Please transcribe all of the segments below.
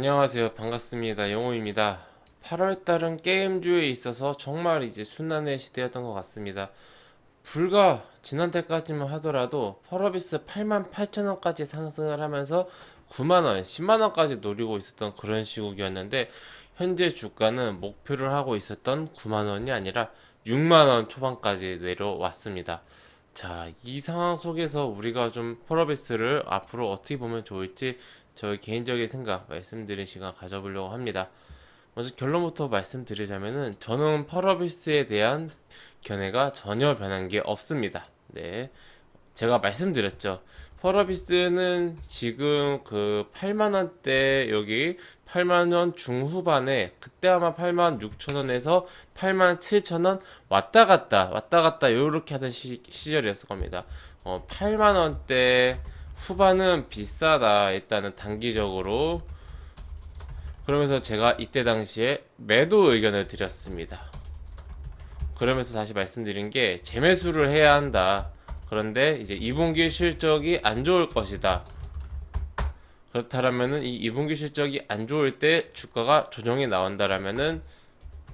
안녕하세요. 반갑습니다. 영호입니다. 8월달은 게임주에 있어서 정말 이제 순환의 시대였던 것 같습니다. 불과 지난달까지만 하더라도 펄어비스 88,000원까지 상승을 하면서 9만원, 10만원까지 노리고 있었던 그런 시국이었는데 현재 주가는 목표를 하고 있었던 9만원이 아니라 6만원 초반까지 내려왔습니다. 자, 이 상황 속에서 우리가 좀 펄어비스를 앞으로 어떻게 보면 좋을지 저의 개인적인 생각 말씀드린 시간 가져보려고 합니다. 먼저 결론부터 말씀드리자면은 저는 펄어비스에 대한 견해가 전혀 변한 게 없습니다. 네. 제가 말씀드렸죠. 펄어비스는 지금 그 8만원대 여기 8만원 중후반에 그때 아마 8만 6천원에서 8만 7천원 왔다 갔다 요렇게 하던 시절이었을 겁니다. 8만원대 후반은 비싸다. 일단은 단기적으로. 그러면서 제가 이때 당시에 매도 의견을 드렸습니다. 그러면서 다시 말씀드린 게 재매수를 해야 한다. 그런데 이제 2분기 실적이 안 좋을 것이다. 그렇다면은 이 2분기 실적이 안 좋을 때 주가가 조정이 나온다라면은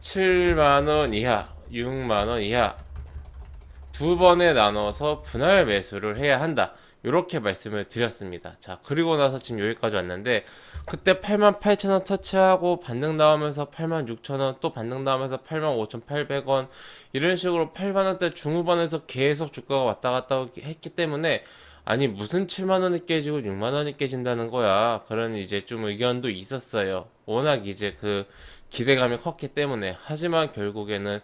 7만원 이하, 6만원 이하 두 번에 나눠서 분할 매수를 해야 한다. 이렇게 말씀을 드렸습니다. 자, 그리고 나서 지금 여기까지 왔는데 그때 88,000원 터치하고 반등 나오면서 86,000원 또 반등 나오면서 85,800원 이런 식으로 8만원대 중후반에서 계속 주가가 왔다 갔다 했기 때문에 아니 무슨 7만원이 깨지고 6만원이 깨진다는 거야. 그런 이제 좀 의견도 있었어요. 워낙 이제 그 기대감이 컸기 때문에. 하지만 결국에는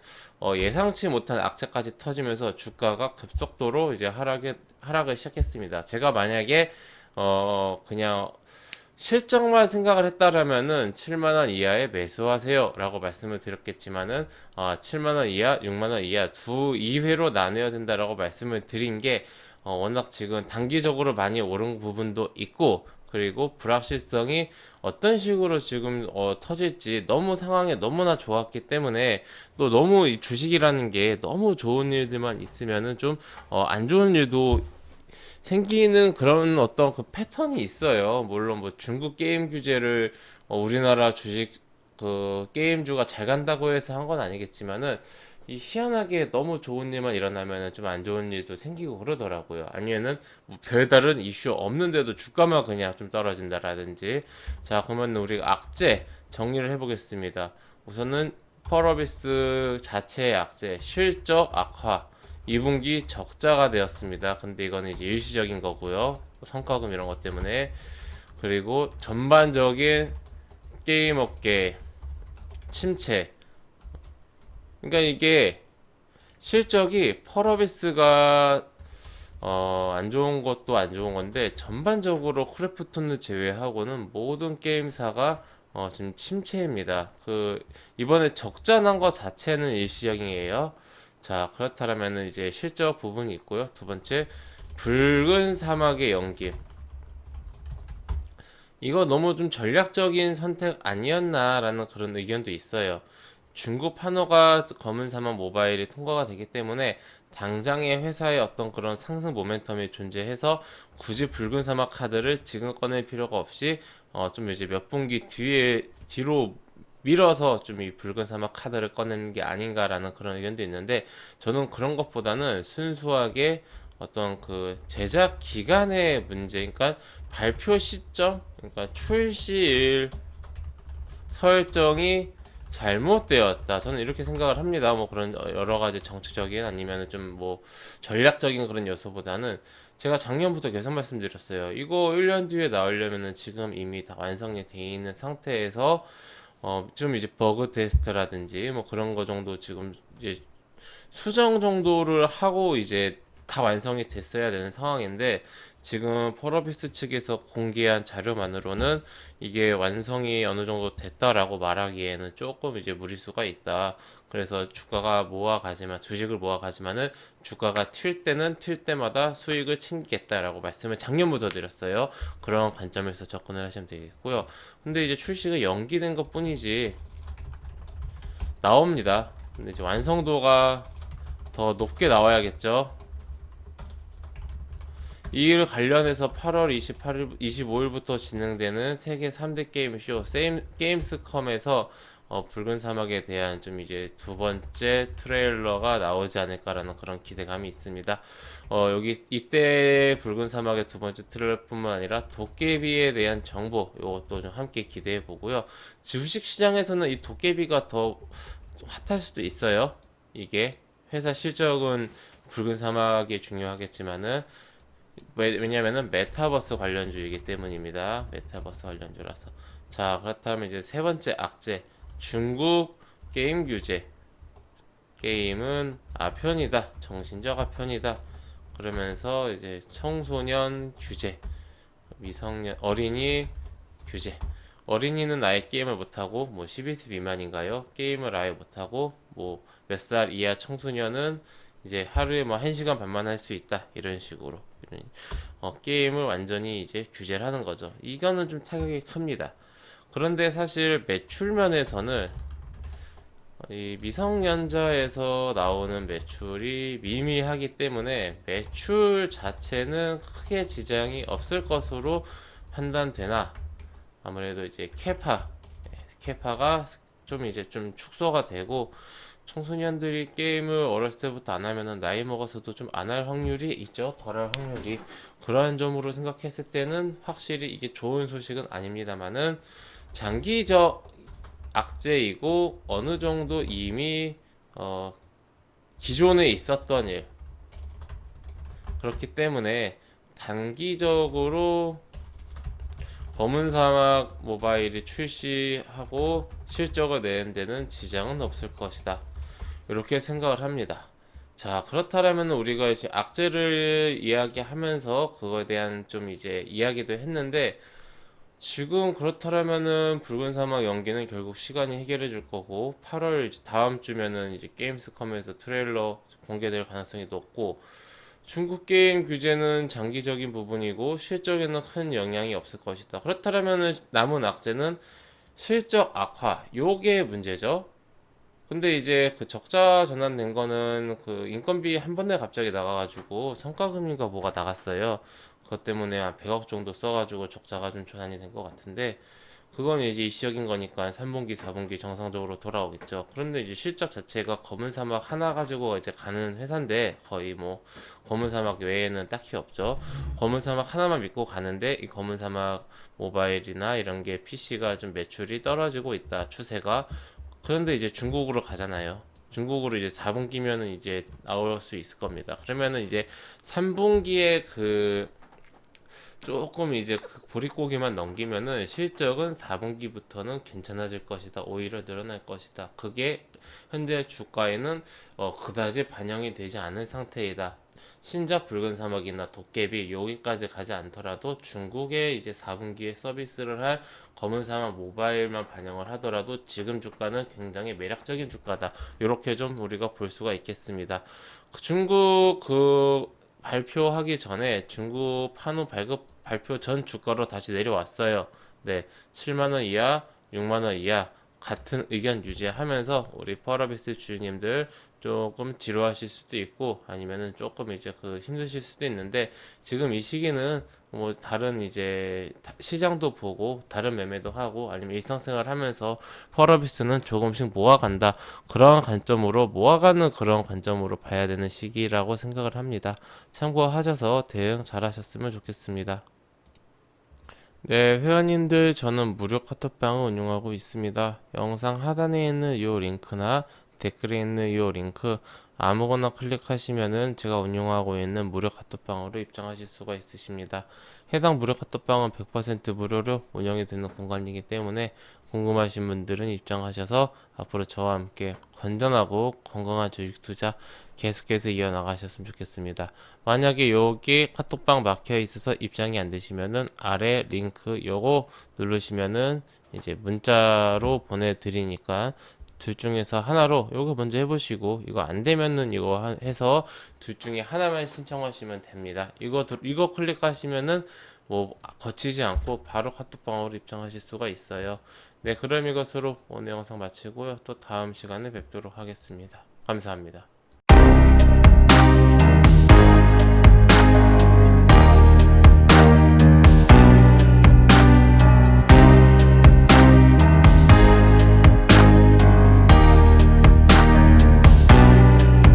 예상치 못한 악재까지 터지면서 주가가 급속도로 이제 하락을 시작했습니다. 제가 만약에 그냥 실적만 생각을 했다라면은 7만원 이하에 매수하세요 라고 말씀을 드렸겠지만은 7만원 이하, 6만원 이하 두 2회로 나눠야 된다라고 말씀을 드린 게 워낙 지금 단기적으로 많이 오른 부분도 있고 그리고 불확실성이 어떤 식으로 지금 터질지 너무 상황이 너무나 좋았기 때문에 또 너무 이 주식이라는 게 너무 좋은 일들만 있으면은 좀 안 좋은 일도 생기는 그런 어떤 그 패턴이 있어요. 물론 뭐 중국 게임 규제를 우리나라 주식 그 게임주가 잘 간다고 해서 한 건 아니겠지만은 이 희한하게 너무 좋은 일만 일어나면은 좀 안 좋은 일도 생기고 그러더라고요. 아니면은 뭐 별다른 이슈 없는데도 주가만 그냥 좀 떨어진다라든지. 자, 그러면 우리 악재 정리를 해보겠습니다. 우선은 펄어비스 자체의 악재, 실적 악화. 2분기 적자가 되었습니다. 근데 이거는 이제 일시적인 거고요. 성과금 이런 것 때문에. 그리고 전반적인 게임 업계 침체. 그러니까 이게 실적이 펄어비스가 안 좋은 것도 안 좋은 건데 전반적으로 크래프톤을 제외하고는 모든 게임사가 지금 침체입니다. 그 이번에 적자 난 거 자체는 일시적이에요. 자, 그렇다면은 이제 실적 부분이 있고요. 두 번째, 붉은 사막의 연기. 이거 너무 좀 전략적인 선택 아니었나라는 그런 의견도 있어요. 중국 판호가 검은 사막 모바일이 통과가 되기 때문에 당장의 회사의 어떤 그런 상승 모멘텀이 존재해서 굳이 붉은 사막 카드를 지금 꺼낼 필요가 없이 좀 이제 몇 분기 뒤로 밀어서 좀 이 붉은 사막 카드를 꺼내는 게 아닌가라는 그런 의견도 있는데 저는 그런 것보다는 순수하게 어떤 그 제작 기간의 문제, 그러니까 발표 시점, 그러니까 출시일 설정이 잘못되었다. 저는 이렇게 생각을 합니다. 뭐 그런 여러 가지 정치적인 아니면 좀 뭐 전략적인 그런 요소보다는 제가 작년부터 계속 말씀드렸어요. 이거 1년 뒤에 나오려면은 지금 이미 다 완성이 돼 있는 상태에서 좀 이제 버그 테스트라든지 뭐 그런 거 정도 지금 이제 수정 정도를 하고 이제 다 완성이 됐어야 되는 상황인데 지금 펄어비스 측에서 공개한 자료만으로는 이게 완성이 어느 정도 됐다라고 말하기에는 조금 이제 무리수가 있다. 그래서 주가가 모아가지만 주식을 모아가지만은 주가가 튈 때는 튈 때마다 수익을 챙기겠다라고 말씀을 작년부터 드렸어요. 그런 관점에서 접근을 하시면 되겠고요. 근데 이제 출시가 연기된 것뿐이지 나옵니다. 근데 이제 완성도가 더 높게 나와야겠죠. 이를 관련해서 8월 28일, 25일부터 진행되는 세계 3대 게임쇼 게임스컴에서 붉은 사막에 대한 좀 이제 두 번째 트레일러가 나오지 않을까라는 그런 기대감이 있습니다. 여기 이때 붉은 사막의 두 번째 트레일러뿐만 아니라 도깨비에 대한 정보 이것도 좀 함께 기대해 보고요. 주식 시장에서는 이 도깨비가 더 핫할 수도 있어요. 이게 회사 실적은 붉은 사막이 중요하겠지만은 왜냐면은 메타버스 관련주이기 때문입니다. 메타버스 관련주라서. 자, 그렇다면 이제 세 번째 악재. 중국 게임 규제. 게임은 아편이다. 정신적 아편이다. 그러면서 이제 청소년 규제. 미성년, 어린이 규제. 어린이는 아예 게임을 못하고, 뭐 12세 미만인가요? 게임을 아예 못하고, 뭐 몇 살 이하 청소년은 이제 하루에 뭐 1시간 반만 할 수 있다. 이런 식으로. 게임을 완전히 이제 규제를 하는 거죠. 이거는 좀 타격이 큽니다. 그런데 사실 매출 면에서는 이 미성년자에서 나오는 매출이 미미하기 때문에 매출 자체는 크게 지장이 없을 것으로 판단되나 아무래도 이제 캐파가 좀 이제 좀 축소가 되고 청소년들이 게임을 어렸을 때부터 안 하면은 나이 먹어서도 좀 안 할 확률이 있죠. 덜할 확률이. 그러한 점으로 생각했을 때는 확실히 이게 좋은 소식은 아닙니다만은 장기적 악재이고 어느 정도 이미 기존에 있었던 일 그렇기 때문에 단기적으로 검은 사막 모바일이 출시하고 실적을 내는 데는 지장은 없을 것이다. 이렇게 생각을 합니다. 자, 그렇다면 우리가 이제 악재를 이야기하면서 그거에 대한 좀 이제 이야기도 했는데 지금 그렇다면은 붉은 사막 연기는 결국 시간이 해결해 줄 거고 8월 다음 주면은 이제 게임스컴에서 트레일러 공개될 가능성이 높고 중국 게임 규제는 장기적인 부분이고 실적에는 큰 영향이 없을 것이다. 그렇다면은 남은 악재는 실적 악화 요게 문제죠. 근데 이제 그 적자 전환된 거는 그 인건비 한 번에 갑자기 나가가지고 성과금인가 뭐가 나갔어요. 그것 때문에 한 100억 정도 써가지고 적자가 좀 전환이 된 것 같은데 그건 이제 일시적인 거니까 3분기, 4분기 정상적으로 돌아오겠죠. 그런데 이제 실적 자체가 검은 사막 하나 가지고 이제 가는 회사인데 거의 뭐 검은 사막 외에는 딱히 없죠. 검은 사막 하나만 믿고 가는데 이 검은 사막 모바일이나 이런 게 PC가 좀 매출이 떨어지고 있다. 추세가. 그런데 이제 중국으로 가잖아요. 중국으로 이제 4분기면은 이제 나올 수 있을 겁니다. 그러면은 이제 3분기에 그 조금 이제 그 보릿고기만 넘기면은 실적은 4분기부터는 괜찮아질 것이다. 오히려 늘어날 것이다. 그게 현재 주가에는 그다지 반영이 되지 않은 상태이다. 신작 붉은 사막이나 도깨비 여기까지 가지 않더라도 중국에 이제 4분기에 서비스를 할 검은 사막 모바일만 반영을 하더라도 지금 주가는 굉장히 매력적인 주가다. 이렇게 좀 우리가 볼 수가 있겠습니다. 중국 그 발표하기 전에 중국 판호 발표 전 주가로 다시 내려왔어요. 네, 7만 원 이하, 6만 원 이하 같은 의견 유지하면서 우리 펄어비스 주주님들 조금 지루하실 수도 있고 아니면은 조금 이제 그 힘드실 수도 있는데 지금 이 시기는 뭐 다른 이제 시장도 보고 다른 매매도 하고 아니면 일상생활 하면서 펄어비스는 조금씩 모아간다 그런 관점으로 모아가는 그런 관점으로 봐야 되는 시기라고 생각을 합니다. 참고하셔서 대응 잘 하셨으면 좋겠습니다. 네, 회원님들 저는 무료 카톡방을 운영하고 있습니다. 영상 하단에 있는 이 링크나 댓글에 있는 이 링크 아무거나 클릭하시면은 제가 운영하고 있는 무료 카톡방으로 입장하실 수가 있으십니다. 해당 무료 카톡방은 100% 무료로 운영이 되는 공간이기 때문에 궁금하신 분들은 입장하셔서 앞으로 저와 함께 건전하고 건강한 주식 투자 계속해서 이어나가셨으면 좋겠습니다. 만약에 여기 카톡방 막혀 있어서 입장이 안 되시면은 아래 링크 요거 누르시면은 이제 문자로 보내드리니까 둘 중에서 하나로 요거 먼저 해보시고 이거 안 되면은 이거 해서 둘 중에 하나만 신청하시면 됩니다. 이거 클릭하시면은 뭐 거치지 않고 바로 카톡방으로 입장하실 수가 있어요. 네, 그럼 이것으로 오늘 영상 마치고요. 또 다음 시간에 뵙도록 하겠습니다. 감사합니다.